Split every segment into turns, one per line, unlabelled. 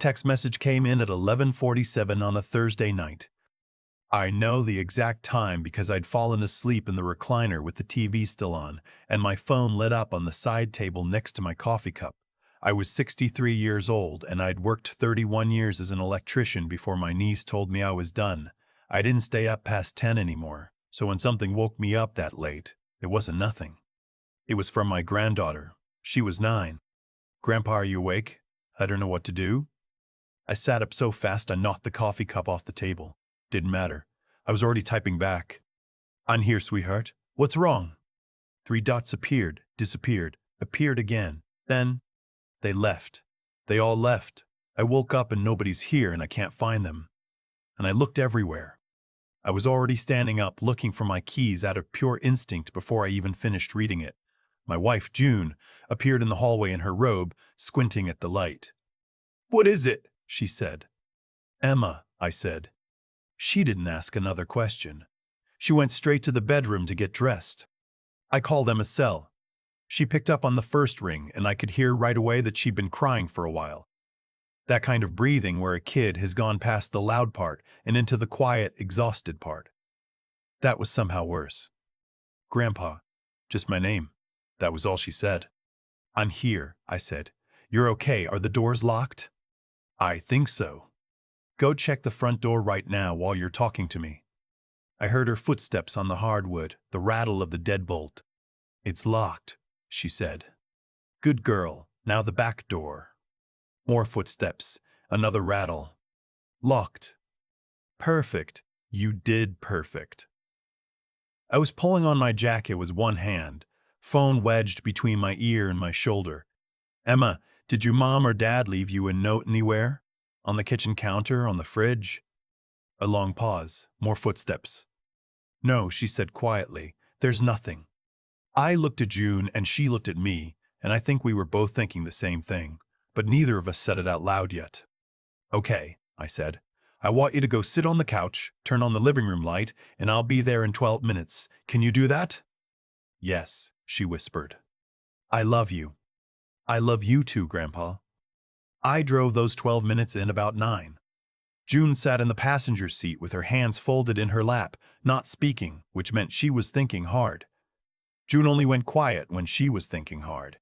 text message came in at 11:47 on a Thursday night. I know the exact time because I'd fallen asleep in the recliner with the TV still on, and my phone lit up on the side table next to my coffee cup. I was 63 years old, and I'd worked 31 years as an electrician before my niece told me I was done. I didn't stay up past 10 anymore, so when something woke me up that late, it wasn't nothing. It was from my granddaughter. She was 9. "Grandpa, are you awake? I don't know what to do." I sat up so fast I knocked the coffee cup off the table. Didn't matter. I was already typing back. "I'm here, sweetheart. What's wrong?" 3 dots appeared, disappeared, appeared again. Then they left. They all left. I woke up and nobody's here and I can't find them. And I looked everywhere. I was already standing up looking for my keys out of pure instinct before I even finished reading it. My wife, June, appeared in the hallway in her robe, squinting at the light. "What is it?" she said. "Emma," I said. She didn't ask another question. She went straight to the bedroom to get dressed. I called Emma's cell. She picked up on the first ring, and I could hear right away that she'd been crying for a while. That kind of breathing where a kid has gone past the loud part and into the quiet, exhausted part. That was somehow worse. "Grandpa," just my name. That was all she said. "I'm here," I said. "You're okay. Are the doors locked?" "I think so." "Go check the front door right now while you're talking to me." I heard her footsteps on the hardwood, the rattle of the deadbolt. "It's locked," she said. "Good girl. Now the back door." More footsteps, another rattle. "Locked." "Perfect. You did perfect." I was pulling on my jacket with one hand, phone wedged between my ear and my shoulder. "Emma, did your mom or dad leave you a note anywhere? On the kitchen counter, on the fridge?" A long pause, more footsteps. "No," she said quietly. "There's nothing." I looked at June and she looked at me, and I think we were both thinking the same thing, but neither of us said it out loud yet. "Okay," I said. "I want you to go sit on the couch, turn on the living room light, and I'll be there in 12 minutes. Can you do that?" "Yes," she whispered. "I love you." "I love you too, Grandpa." I drove those 12 minutes in about 9. June sat in the passenger seat with her hands folded in her lap, not speaking, which meant she was thinking hard. June only went quiet when she was thinking hard.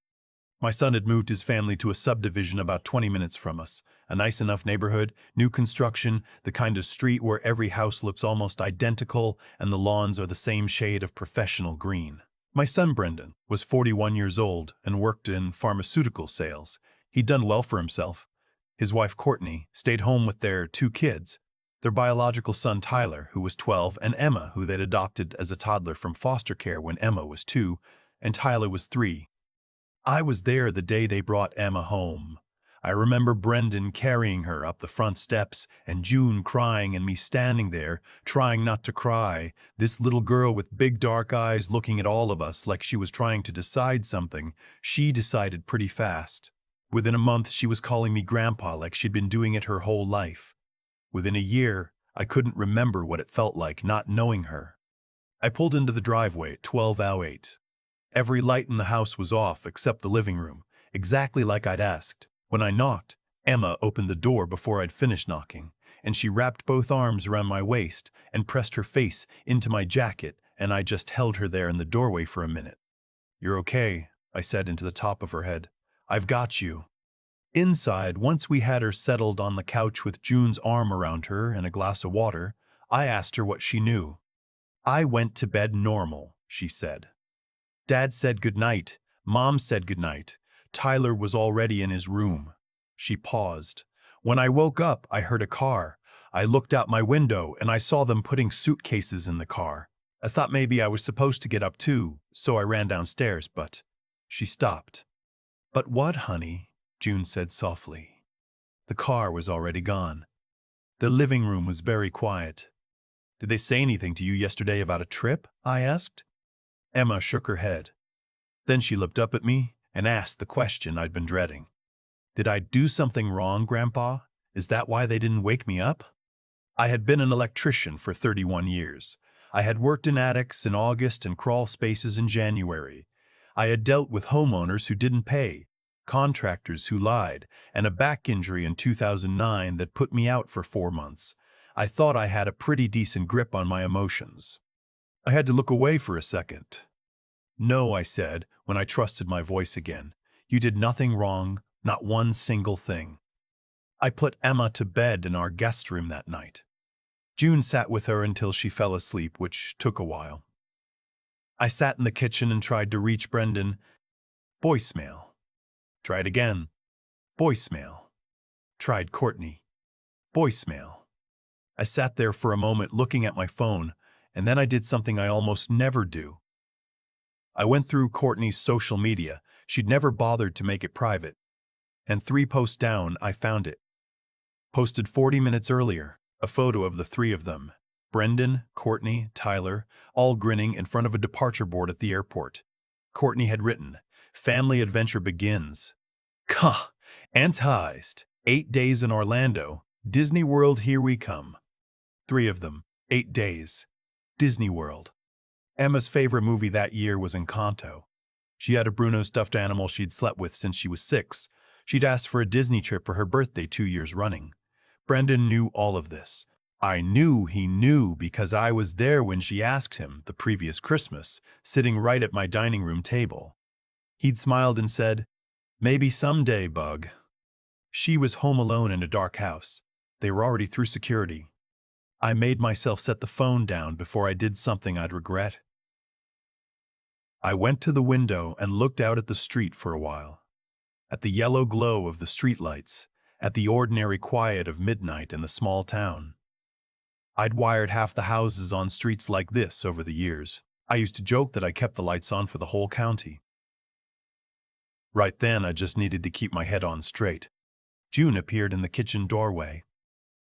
My son had moved his family to a subdivision about 20 minutes from us, a nice enough neighborhood, new construction, the kind of street where every house looks almost identical and the lawns are the same shade of professional green. My son Brendan was 41 years old and worked in pharmaceutical sales. He'd done well for himself. His wife Courtney stayed home with their 2 kids, their biological son Tyler, who was 12, and Emma, who they'd adopted as a toddler from foster care when Emma was 2, and Tyler was 3. I was there the day they brought Emma home. I remember Brendan carrying her up the front steps and June crying and me standing there, trying not to cry, this little girl with big dark eyes looking at all of us like she was trying to decide something. She decided pretty fast. Within a month, she was calling me Grandpa like she'd been doing it her whole life. Within a year, I couldn't remember what it felt like not knowing her. I pulled into the driveway at 12:08. Every light in the house was off except the living room, exactly like I'd asked. When I knocked, Emma opened the door before I'd finished knocking, and she wrapped both arms around my waist and pressed her face into my jacket, and I just held her there in the doorway for a minute. "You're okay," I said into the top of her head. "I've got you." Inside, once we had her settled on the couch with June's arm around her and a glass of water, I asked her what she knew. "I went to bed normal," she said. "Dad said goodnight. Mom said goodnight. Tyler was already in his room." She paused. "When I woke up, I heard a car. I looked out my window and I saw them putting suitcases in the car. I thought maybe I was supposed to get up too, so I ran downstairs, but—" She stopped. "But what, honey?" June said softly. The car was already gone. The living room was very quiet. "Did they say anything to you yesterday about a trip?" I asked. Emma shook her head. Then she looked up at me and asked the question I'd been dreading. "Did I do something wrong, Grandpa? Is that why they didn't wake me up?" I had been an electrician for 31 years. I had worked in attics in August and crawl spaces in January. I had dealt with homeowners who didn't pay, contractors who lied, and a back injury in 2009 that put me out for 4 months. I thought I had a pretty decent grip on my emotions. I had to look away for a second. "No," I said, when I trusted my voice again. "You did nothing wrong, not one single thing." I put Emma to bed in our guest room that night. June sat with her until she fell asleep, which took a while. I sat in the kitchen and tried to reach Brendan. Voicemail. Tried again. Voicemail. Tried Courtney. Voicemail. I sat there for a moment looking at my phone, and then I did something I almost never do. I went through Courtney's social media. She'd never bothered to make it private. And 3 posts down, I found it. Posted 40 minutes earlier, a photo of the 3 of them. Brendan, Courtney, Tyler, all grinning in front of a departure board at the airport. Courtney had written, "Family adventure begins." Kah! Enticed. 8 days in Orlando. Disney World, here we come. 3 of them. 8 days. Disney World. Emma's favorite movie that year was Encanto. She had a Bruno stuffed animal she'd slept with since she was 6. She'd asked for a Disney trip for her birthday 2 years running. Brendan knew all of this. I knew he knew because I was there when she asked him the previous Christmas, sitting right at my dining room table. He'd smiled and said, "Maybe someday, Bug." She was home alone in a dark house. They were already through security. I made myself set the phone down before I did something I'd regret. I went to the window and looked out at the street for a while. At the yellow glow of the streetlights, at the ordinary quiet of midnight in the small town. I'd wired half the houses on streets like this over the years. I used to joke that I kept the lights on for the whole county. Right then, I just needed to keep my head on straight. June appeared in the kitchen doorway.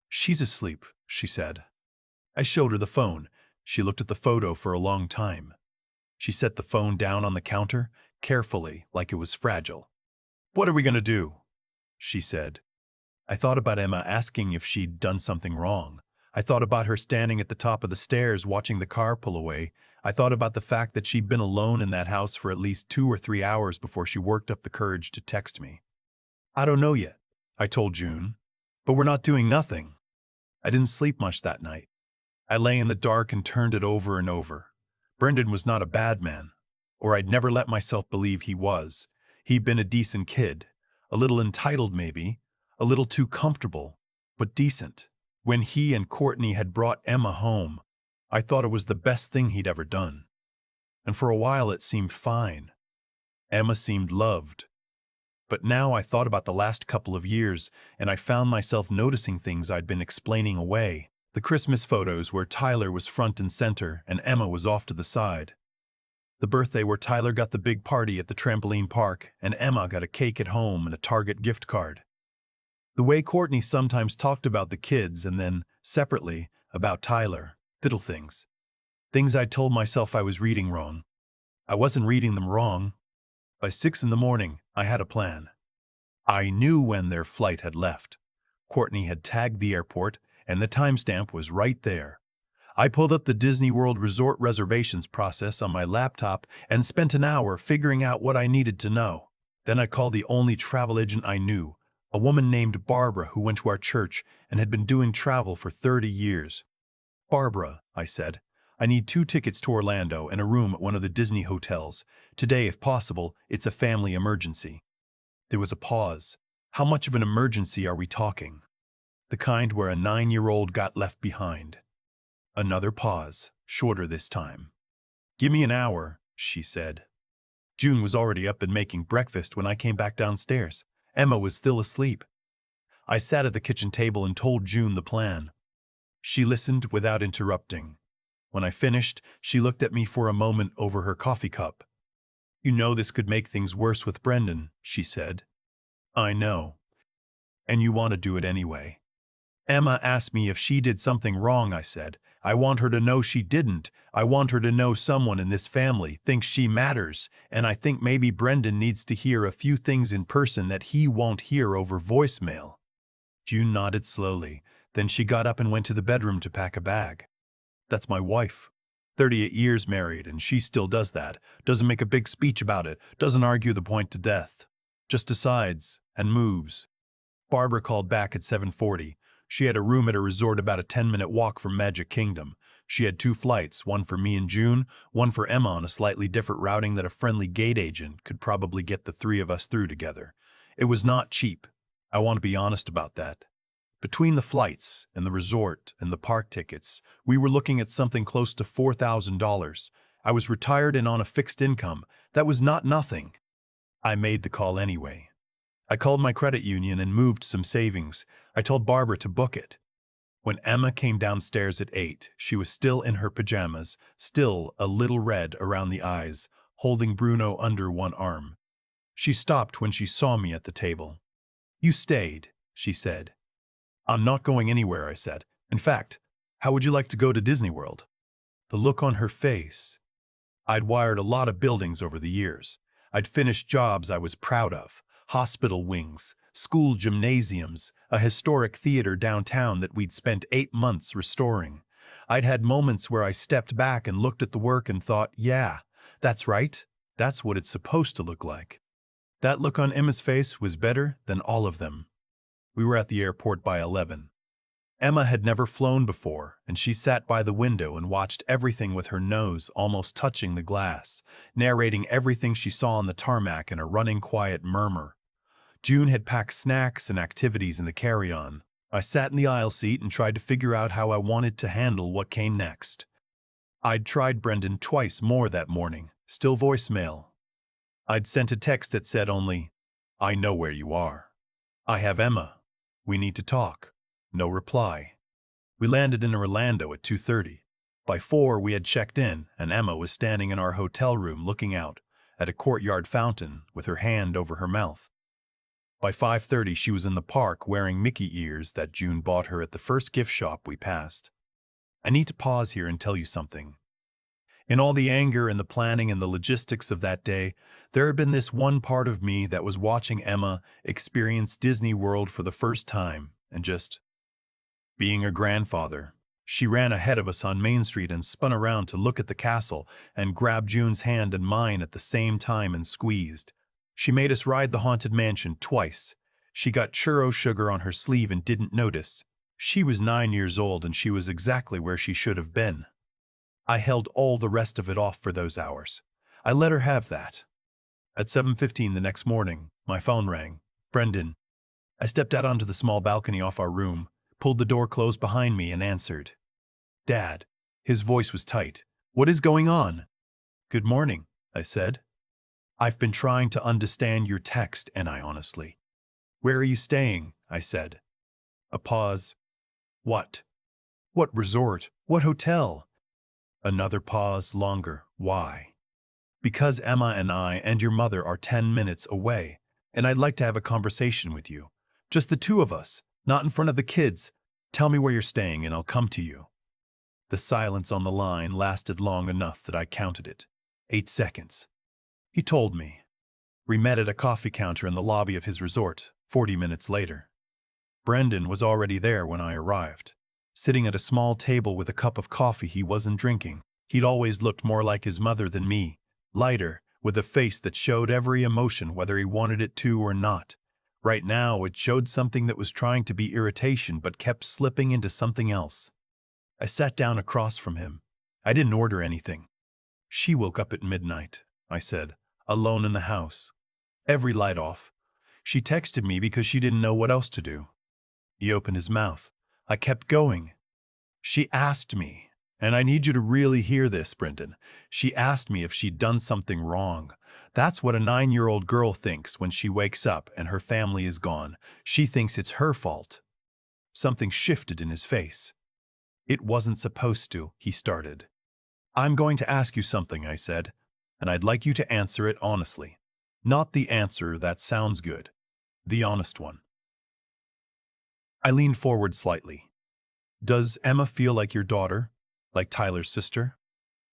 "She's asleep," she said. I showed her the phone. She looked at the photo for a long time. She set the phone down on the counter, carefully, like it was fragile. "What are we going to do?" she said. I thought about Emma asking if she'd done something wrong. I thought about her standing at the top of the stairs watching the car pull away. I thought about the fact that she'd been alone in that house for at least 2 or 3 hours before she worked up the courage to text me. "I don't know yet," I told June. "But we're not doing nothing." I didn't sleep much that night. I lay in the dark and turned it over and over. Brendan was not a bad man, or I'd never let myself believe he was. He'd been a decent kid, a little entitled maybe, a little too comfortable, but decent. When he and Courtney had brought Emma home, I thought it was the best thing he'd ever done. And for a while it seemed fine. Emma seemed loved. But now I thought about the last couple of years, and I found myself noticing things I'd been explaining away. The Christmas photos where Tyler was front and center and Emma was off to the side. The birthday where Tyler got the big party at the trampoline park and Emma got a cake at home and a Target gift card. The way Courtney sometimes talked about the kids and then, separately, about Tyler. Little things. Things I told myself I was reading wrong. I wasn't reading them wrong. By 6 in the morning, I had a plan. I knew when their flight had left. Courtney had tagged the airport, and the timestamp was right there. I pulled up the Disney World Resort reservations process on my laptop and spent an hour figuring out what I needed to know. Then I called the only travel agent I knew, a woman named Barbara who went to our church and had been doing travel for 30 years. "Barbara," I said, "I need 2 tickets to Orlando and a room at one of the Disney hotels. Today, if possible, it's a family emergency." There was a pause. How much of an emergency are we talking? The kind where a 9-year-old got left behind. Another pause, shorter this time. "Give me an hour," she said. June was already up and making breakfast when I came back downstairs. Emma was still asleep. I sat at the kitchen table and told June the plan. She listened without interrupting. When I finished, she looked at me for a moment over her coffee cup. "You know this could make things worse with Brendan," she said. "I know. And you want to do it anyway." "Emma asked me if she did something wrong," I said. "I want her to know she didn't. I want her to know someone in this family thinks she matters, and I think maybe Brendan needs to hear a few things in person that he won't hear over voicemail." June nodded slowly. Then she got up and went to the bedroom to pack a bag. "That's my wife. 38 years married, and she still does that. Doesn't make a big speech about it. Doesn't argue the point to death." Just decides and moves. Barbara called back at 7:40. She had a room at a resort about a 10-minute walk from Magic Kingdom. She had 2 flights, one for me and June, one for Emma on a slightly different routing that a friendly gate agent could probably get the 3 of us through together. It was not cheap. I want to be honest about that. Between the flights and the resort and the park tickets, we were looking at something close to $4,000. I was retired and on a fixed income. That was not nothing. I made the call anyway. I called my credit union and moved some savings. I told Barbara to book it. When Emma came downstairs at 8, she was still in her pajamas, still a little red around the eyes, holding Bruno under one arm. She stopped when she saw me at the table. "You stayed," she said. "I'm not going anywhere," I said. "In fact, how would you like to go to Disney World?" The look on her face. I'd wired a lot of buildings over the years. I'd finished jobs I was proud of. Hospital wings, school gymnasiums, a historic theater downtown that we'd spent 8 months restoring. I'd had moments where I stepped back and looked at the work and thought, yeah, that's right. That's what it's supposed to look like. That look on Emma's face was better than all of them. We were at the airport by 11. Emma had never flown before, and she sat by the window and watched everything with her nose almost touching the glass, narrating everything she saw on the tarmac in a running quiet murmur. June had packed snacks and activities in the carry-on. I sat in the aisle seat and tried to figure out how I wanted to handle what came next. I'd tried Brendan twice more that morning, still voicemail. I'd sent a text that said only, "I know where you are. I have Emma. We need to talk." No reply. We landed in Orlando at 2:30. By 4 we had checked in, and Emma was standing in our hotel room looking out at a courtyard fountain with her hand over her mouth. By 5:30 she was in the park wearing Mickey ears that June bought her at the first gift shop we passed. I need to pause here and tell you something. In all the anger and the planning and the logistics of that day, there had been this one part of me that was watching Emma experience Disney World for the first time and just being a grandfather. She ran ahead of us on Main Street and spun around to look at the castle and grabbed June's hand and mine at the same time and squeezed. She made us ride the Haunted Mansion twice. She got churro sugar on her sleeve and didn't notice. She was 9 years old and she was exactly where she should have been. I held all the rest of it off for those hours. I let her have that. At 7:15 the next morning, my phone rang. "Brendan." I stepped out onto the small balcony off our room, pulled the door closed behind me and answered. "Dad." His voice was tight. "What is going on?" "Good morning," I said. "I've been trying to understand your text, and I honestly." "Where are you staying?" I said. A pause. "What? What resort? What hotel?" Another pause, longer. "Why?" "Because Emma and I and your mother are 10 minutes away, and I'd like to have a conversation with you. Just the 2 of us, not in front of the kids. Tell me where you're staying and I'll come to you." The silence on the line lasted long enough that I counted it. 8 seconds. He told me. We met at a coffee counter in the lobby of his resort, 40 minutes later. Brendan was already there when I arrived, sitting at a small table with a cup of coffee he wasn't drinking. He'd always looked more like his mother than me, lighter, with a face that showed every emotion whether he wanted it to or not. Right now, it showed something that was trying to be irritation but kept slipping into something else. I sat down across from him. I didn't order anything. "She woke up at midnight," I said, "alone in the house. Every light off. She texted me because she didn't know what else to do." He opened his mouth. I kept going. "She asked me, and I need you to really hear this, Brendan. She asked me if she'd done something wrong. That's what a 9-year-old girl thinks when she wakes up and her family is gone. She thinks it's her fault." Something shifted in his face. "It wasn't supposed to," he started. "I'm going to ask you something," I said, "and I'd like you to answer it honestly. Not the answer that sounds good. The honest one." I leaned forward slightly. "Does Emma feel like your daughter? Like Tyler's sister?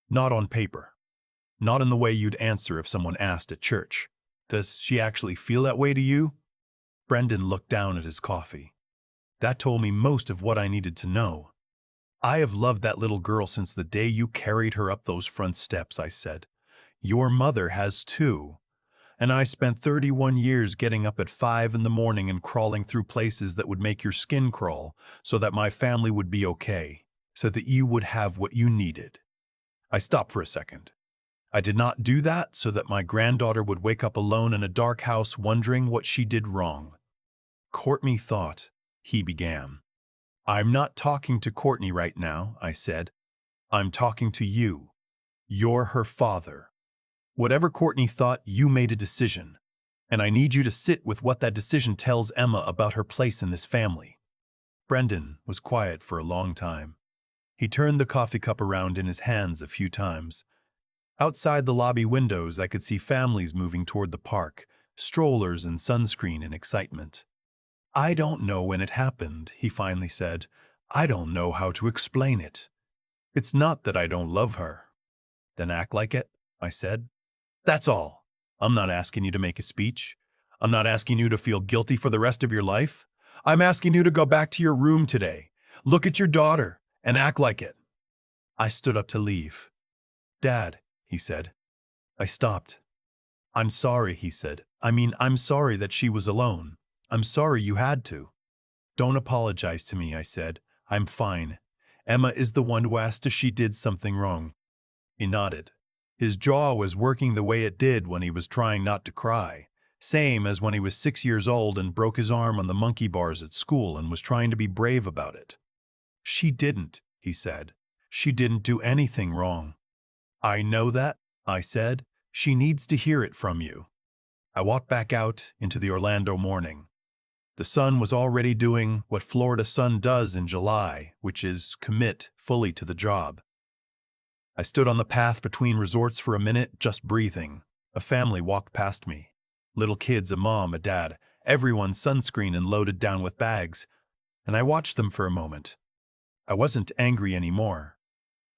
Not on paper. Not in the way you'd answer if someone asked at church. Does she actually feel that way to you?" Brendan looked down at his coffee. That told me most of what I needed to know. "I have loved that little girl since the day you carried her up those front steps," I said. "Your mother has too. And I spent 31 years getting up at 5 in the morning and crawling through places that would make your skin crawl so that my family would be okay, so that you would have what you needed. I stopped for a second. I did not do that so that my granddaughter would wake up alone in a dark house wondering what she did wrong. Courtney thought, he began. I'm not talking to Courtney right now, I said. I'm talking to you. You're her father. Whatever Courtney thought, you made a decision. And I need you to sit with what that decision tells Emma about her place in this family. Brendan was quiet for a long time. He turned the coffee cup around in his hands a few times. Outside the lobby windows, I could see families moving toward the park, strollers and sunscreen in excitement. I don't know when it happened, he finally said. I don't know how to explain it. It's not that I don't love her. Then act like it, I said. That's all. I'm not asking you to make a speech. I'm not asking you to feel guilty for the rest of your life. I'm asking you to go back to your room today, look at your daughter, and act like it. I stood up to leave. Dad, he said. I stopped. I'm sorry, he said. I'm sorry that she was alone. I'm sorry you had to. Don't apologize to me, I said. I'm fine. Emma is the one who asked if she did something wrong. He nodded. His jaw was working the way it did when he was trying not to cry, same as when he was 6 years old and broke his arm on the monkey bars at school and was trying to be brave about it. She didn't, he said. She didn't do anything wrong. I know that, I said. She needs to hear it from you. I walked back out into the Orlando morning. The sun was already doing what Florida sun does in July, which is commit fully to the job. I stood on the path between resorts for a minute, just breathing. A family walked past me. Little kids, a mom, a dad, everyone sunscreen and loaded down with bags. And I watched them for a moment. I wasn't angry anymore.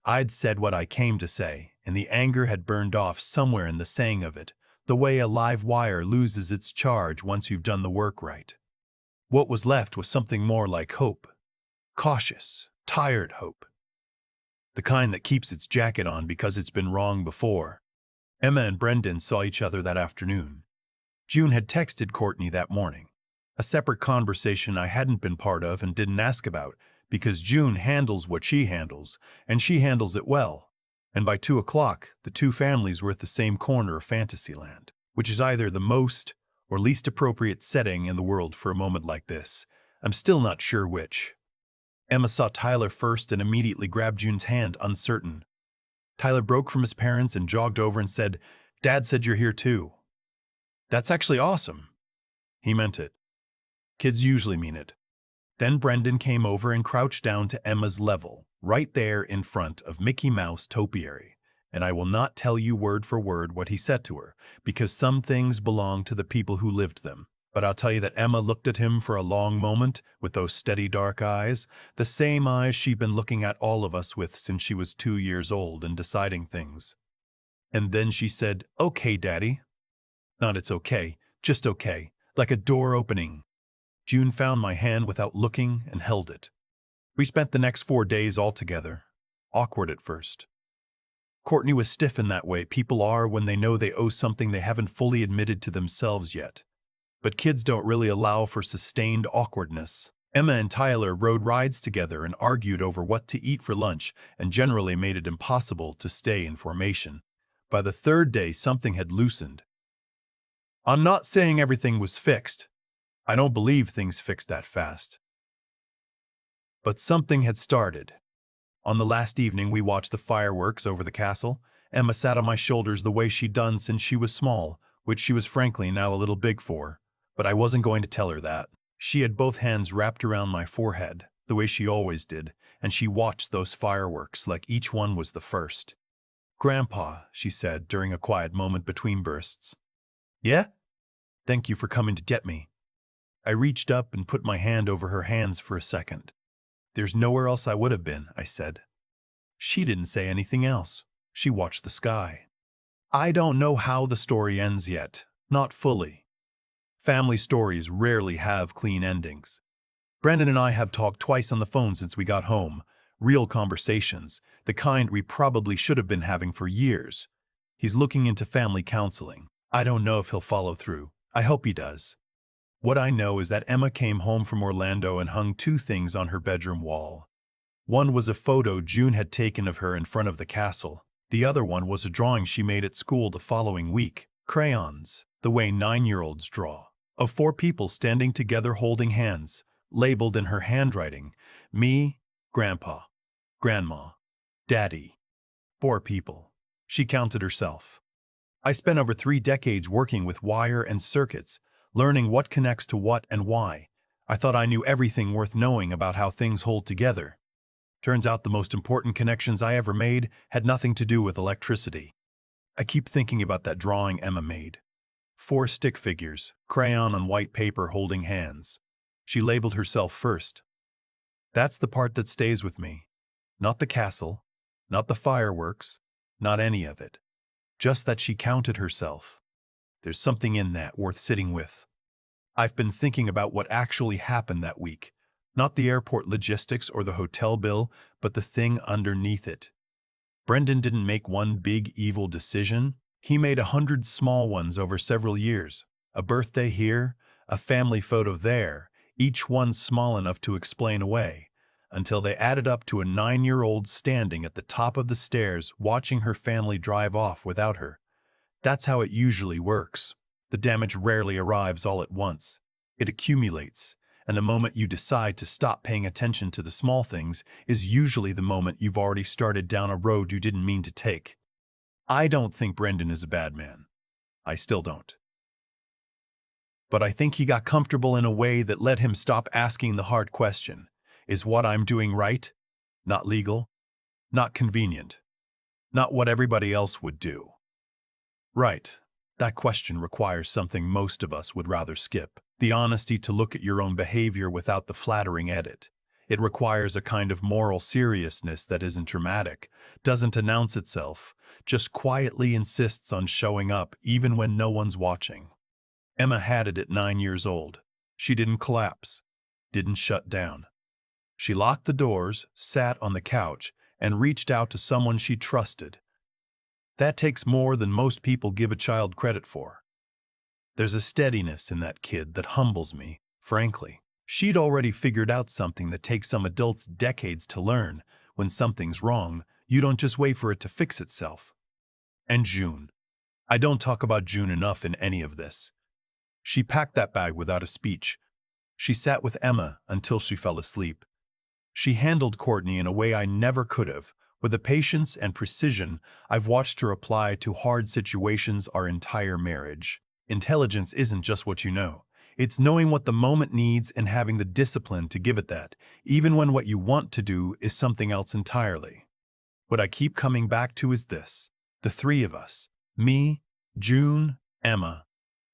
I'd said what I came to say, and the anger had burned off somewhere in the saying of it, the way a live wire loses its charge once you've done the work right. What was left was something more like hope. Cautious, tired hope. The kind that keeps its jacket on because it's been wrong before. Emma and Brendan saw each other that afternoon. June had texted Courtney that morning. A separate conversation I hadn't been part of and didn't ask about, because June handles what she handles, and she handles it well. And by 2 o'clock, the two families were at the same corner of Fantasyland, which is either the most or least appropriate setting in the world for a moment like this. I'm still not sure which. Emma saw Tyler first and immediately grabbed June's hand, uncertain. Tyler broke from his parents and jogged over and said, "Dad said you're here too." "That's actually awesome." He meant it. Kids usually mean it. Then Brendan came over and crouched down to Emma's level, right there in front of Mickey Mouse Topiary. And I will not tell you word for word what he said to her, because some things belong to the people who lived them. But I'll tell you that Emma looked at him for a long moment with those steady dark eyes, the same eyes she'd been looking at all of us with since she was 2 years old and deciding things. And then she said, "Okay, Daddy." Not "it's okay," just okay, like a door opening. June found my hand without looking and held it. We spent the next 4 days all together. Awkward at first. Courtney was stiff in that way people are when they know they owe something they haven't fully admitted to themselves yet. But kids don't really allow for sustained awkwardness. Emma and Tyler rode rides together and argued over what to eat for lunch and generally made it impossible to stay in formation. By the 3rd day, something had loosened. I'm not saying everything was fixed. I don't believe things fixed that fast. But something had started. On the last evening, we watched the fireworks over the castle. Emma sat on my shoulders the way she'd done since she was small, which she was frankly now a little big for. But I wasn't going to tell her that. She had both hands wrapped around my forehead, the way she always did, and she watched those fireworks like each one was the first. "Grandpa," she said during a quiet moment between bursts. "Yeah? Thank you for coming to get me." I reached up and put my hand over her hands for a second. "There's nowhere else I would have been," I said. She didn't say anything else. She watched the sky. I don't know how the story ends yet. Not fully. Family stories rarely have clean endings. Brendan and I have talked twice on the phone since we got home. Real conversations, the kind we probably should have been having for years. He's looking into family counseling. I don't know if he'll follow through. I hope he does. What I know is that Emma came home from Orlando and hung two things on her bedroom wall. One was a photo June had taken of her in front of the castle. The other one was a drawing she made at school the following week. Crayons, the way 9-year-olds draw. Of four people standing together holding hands, labeled in her handwriting, me, Grandpa, Grandma, Daddy. 4 people. She counted herself. I spent over 3 decades working with wire and circuits, learning what connects to what and why. I thought I knew everything worth knowing about how things hold together. Turns out the most important connections I ever made had nothing to do with electricity. I keep thinking about that drawing Emma made. 4 stick figures, crayon on white paper holding hands. She labeled herself first. That's the part that stays with me. Not the castle, not the fireworks, not any of it. Just that she counted herself. There's something in that worth sitting with. I've been thinking about what actually happened that week. Not the airport logistics or the hotel bill, but the thing underneath it. Brendan didn't make one big evil decision. He made 100 small ones over several years. A birthday here, a family photo there, each one small enough to explain away, until they added up to a 9-year-old standing at the top of the stairs watching her family drive off without her. That's how it usually works. The damage rarely arrives all at once. It accumulates, and the moment you decide to stop paying attention to the small things is usually the moment you've already started down a road you didn't mean to take. I don't think Brendan is a bad man. I still don't. But I think he got comfortable in a way that let him stop asking the hard question. Is what I'm doing right? Not legal? Not convenient? Not what everybody else would do? Right. That question requires something most of us would rather skip. The honesty to look at your own behavior without the flattering edit. It requires a kind of moral seriousness that isn't dramatic, doesn't announce itself, just quietly insists on showing up even when no one's watching. Emma had it at 9 years old. She didn't collapse, didn't shut down. She locked the doors, sat on the couch, and reached out to someone she trusted. That takes more than most people give a child credit for. There's a steadiness in that kid that humbles me, frankly. She'd already figured out something that takes some adults decades to learn. When something's wrong, you don't just wait for it to fix itself. And June. I don't talk about June enough in any of this. She packed that bag without a speech. She sat with Emma until she fell asleep. She handled Courtney in a way I never could have, with a patience and precision I've watched her apply to hard situations our entire marriage. Intelligence isn't just what you know. It's knowing what the moment needs and having the discipline to give it that, even when what you want to do is something else entirely. What I keep coming back to is this. The 3 of us, me, June, Emma,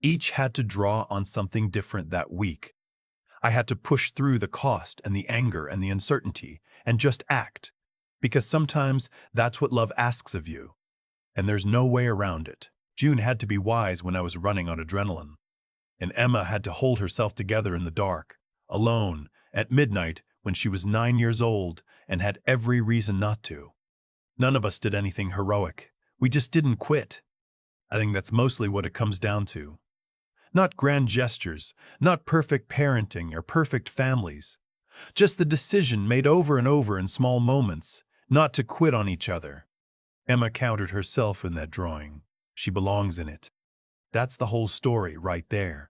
each had to draw on something different that week. I had to push through the cost and the anger and the uncertainty and just act, because sometimes that's what love asks of you, and there's no way around it. June had to be wise when I was running on adrenaline, and Emma had to hold herself together in the dark, alone, at midnight when she was 9 years old and had every reason not to. None of us did anything heroic. We just didn't quit. I think that's mostly what it comes down to. Not grand gestures, not perfect parenting or perfect families. Just the decision made over and over in small moments, not to quit on each other. Emma counted herself in that drawing. She belongs in it. That's the whole story right there.